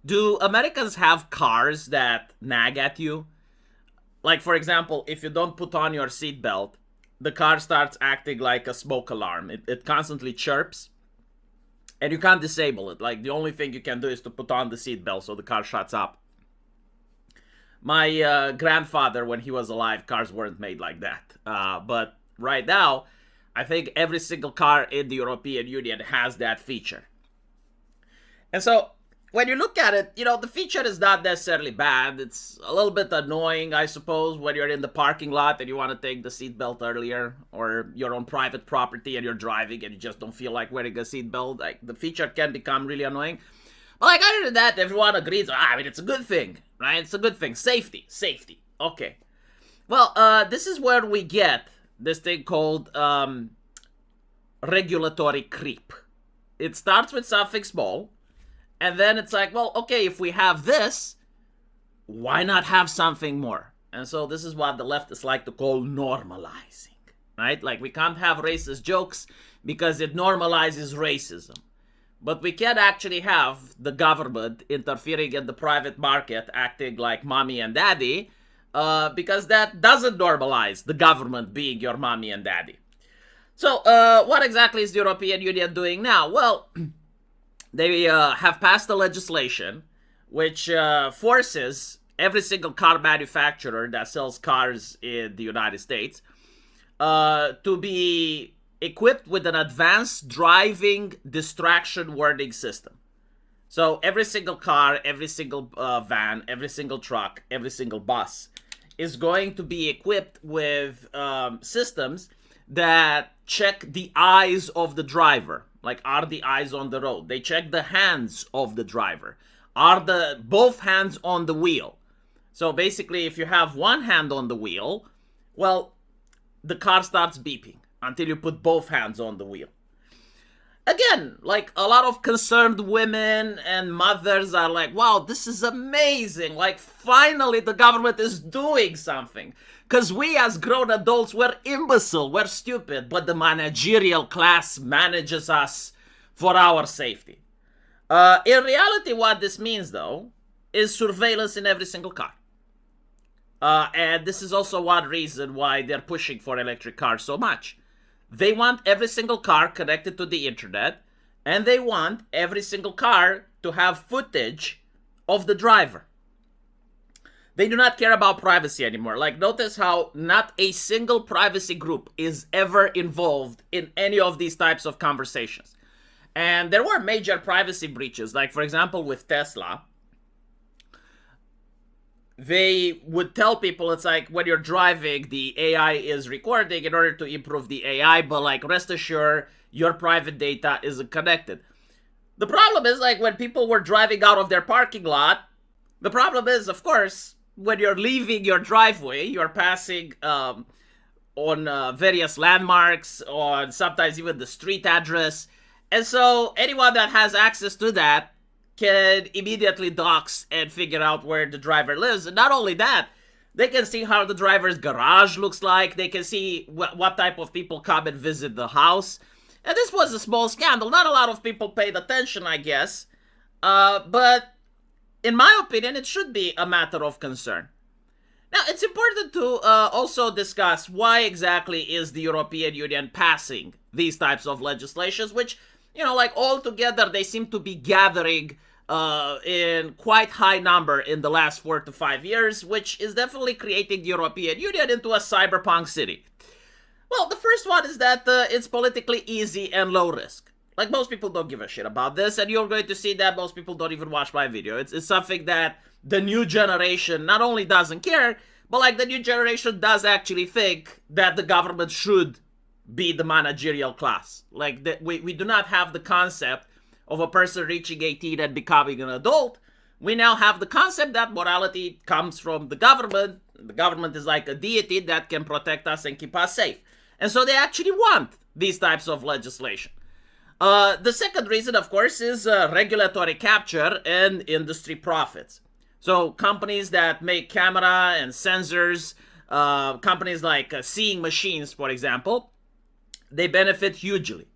Do Americans have cars that nag at you? Like, for example, if you don't put on your seatbelt, the car starts acting like a smoke alarm. It constantly chirps, and you can't disable it. Like, the only thing you can do is to put on the seatbelt so the car shuts up. My grandfather, when he was alive, cars weren't made like that. But right now, I think every single car in the European Union has that feature. And so when you look at it, the feature is not necessarily bad. It's a little bit annoying, I suppose, when you're in the parking lot and you want to take the seatbelt earlier, or you're on private property and you're driving and you just don't feel like wearing a seatbelt. Like, the feature can become really annoying. But like, other than that, everyone agrees. I mean, it's a good thing, right? It's a good thing. Safety. Okay. Well, this is where we get this thing called regulatory creep. It starts with something small, and then it's like, well, okay, if we have this, why not have something more? And so this is what the leftists like to call normalizing, right? Like, we can't have racist jokes because it normalizes racism. But we can actually have the government interfering in the private market, acting like mommy and daddy, because that doesn't normalize the government being your mommy and daddy. So what exactly is the European Union doing now? Well, they have passed a legislation which forces every single car manufacturer that sells cars in the United States to be equipped with an advanced driving distraction warning system. So every single car, every single van, every single truck, every single bus is going to be equipped with systems that check the eyes of the driver. Like, are the eyes on the road? They check the hands of the driver. Are both hands on the wheel? So basically, if you have one hand on the wheel, well, the car starts beeping until you put both hands on the wheel. Again, like, a lot of concerned women and mothers are like, wow, this is amazing. Like, finally the government is doing something. Because we as grown adults, we're imbecile, we're stupid, but the managerial class manages us for our safety. In reality, what this means, though, is surveillance in every single car. And this is also one reason why they're pushing for electric cars so much. They want every single car connected to the internet, and they want every single car to have footage of the driver. They do not care about privacy anymore. Like, notice how not a single privacy group is ever involved in any of these types of conversations. And there were major privacy breaches, like, for example, with Tesla. They would tell people, it's like, when you're driving, the AI is recording in order to improve the AI, but like, rest assured, your private data isn't connected. The problem is, like, when people were driving out of their parking lot, the problem is, of course, when you're leaving your driveway, you're passing on various landmarks, or sometimes even the street address. And so anyone that has access to that can immediately dox and figure out where the driver lives. And not only that, they can see how the driver's garage looks like. They can see what type of people come and visit the house. And this was a small scandal. Not a lot of people paid attention, I guess. But in my opinion, it should be a matter of concern. Now, it's important to also discuss why exactly is the European Union passing these types of legislations, which, like, all together, they seem to be gathering in quite high number in the last 4 to 5 years, which is definitely creating the European Union into a cyberpunk city. Well, the first one is that it's politically easy and low risk. Like, most people don't give a shit about this, and you're going to see that most people don't even watch my video. It's something that the new generation not only doesn't care, but like, the new generation does actually think that the government should be the managerial class. Like, we do not have the concept of a person reaching 18 and becoming an adult. We now have the concept that morality comes from the government. The government is like a deity that can protect us and keep us safe. And so they actually want these types of legislation. The second reason, of course, is regulatory capture and industry profits. So companies that make camera and sensors, companies like Seeing Machines, for example, they benefit hugely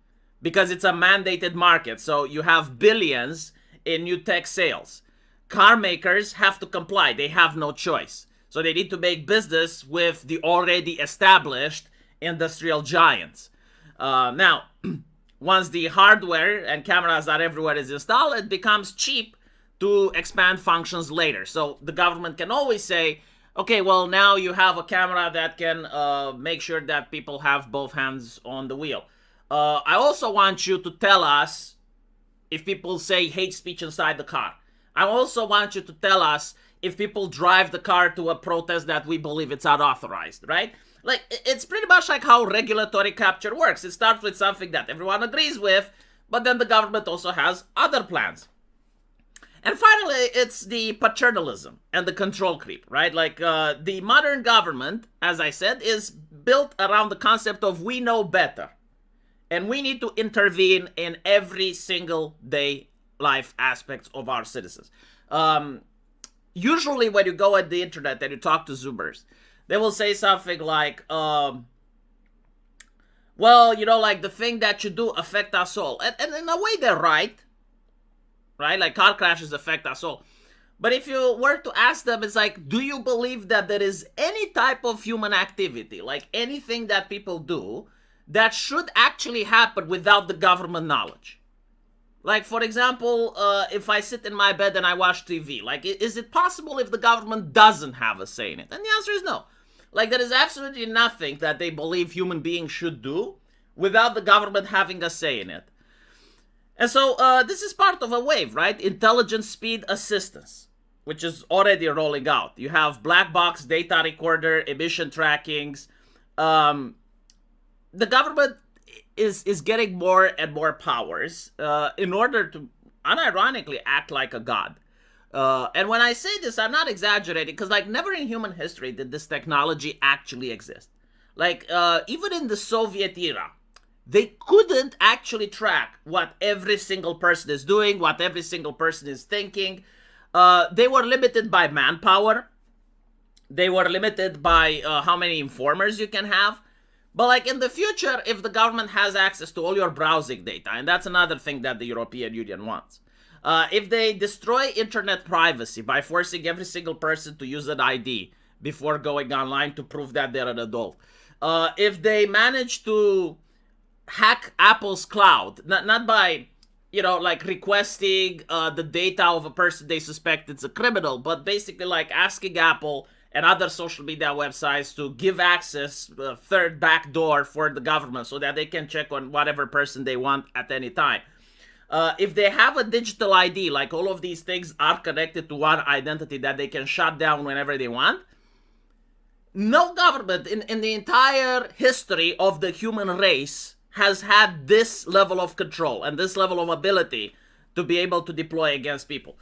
because it's a mandated market. So you have billions in new tech sales. car makers have to comply. They have no choice. So they need to make business with the already established industrial giants. Now, once the hardware and cameras are everywhere is installed, it becomes cheap to expand functions later. So the government can always say, okay, well, now you have a camera that can make sure that people have both hands on the wheel. I also want you to tell us if people say hate speech inside the car. I also want you to tell us if people drive the car to a protest that we believe it's unauthorized, right? Like, it's pretty much like how regulatory capture works. It starts with something that everyone agrees with, but then the government also has other plans. And finally, it's the paternalism and the control creep, right? Like, the modern government, as I said, is built around the concept of we know better. And we need to intervene in every single day life aspects of our citizens. Usually when you go at the internet and you talk to Zoomers, they will say something like, well, you know, like the thing that you do affect us all. And in a way they're right? Like car crashes affect us all. But if you were to ask them, it's like, do you believe that there is any type of human activity, like anything that people do, that should actually happen without the government knowledge? Like, for example, if I sit in my bed and I watch TV, like, is it possible if the government doesn't have a say in it? And the answer is no. Like, there is absolutely nothing that they believe human beings should do without the government having a say in it. And so, this is part of a wave, right? Intelligence speed assistance, which is already rolling out. You have black box data recorder, emission trackings. The government is getting more and more powers in order to unironically act like a god. And when I say this, I'm not exaggerating, because like never in human history did this technology actually exist. Like even in the Soviet era, they couldn't actually track what every single person is doing, what every single person is thinking. They were limited by manpower. They were limited by how many informers you can have. But like in the future, if the government has access to all your browsing data, and that's another thing that the European Union wants, if they destroy internet privacy by forcing every single person to use an ID before going online to prove that they're an adult, if they manage to hack Apple's cloud, not by, you know, like requesting the data of a person they suspect it's a criminal, but basically like asking Apple and other social media websites to give access, third back door for the government so that they can check on whatever person they want at any time. If they have a digital ID, like all of these things are connected to one identity that they can shut down whenever they want, no government in the entire history of the human race has had this level of control and this level of ability to be able to deploy against people.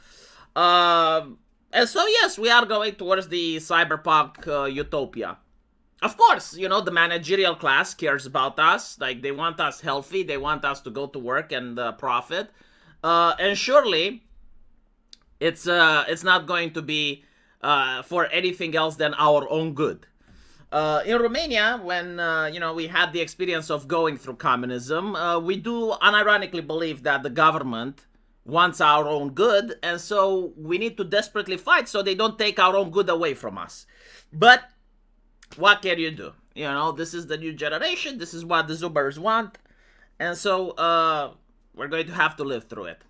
And so, yes, we are going towards the cyberpunk utopia. Of course, you know, the managerial class cares about us. Like, they want us healthy. They want us to go to work and profit. And surely, it's not going to be for anything else than our own good. In Romania, when, you know, we had the experience of going through communism, we do unironically believe that the government wants our own good, and so we need to desperately fight so they don't take our own good away from us. But what can you do? You know, this is the new generation. This is what the Zoomers want, and so we're going to have to live through it.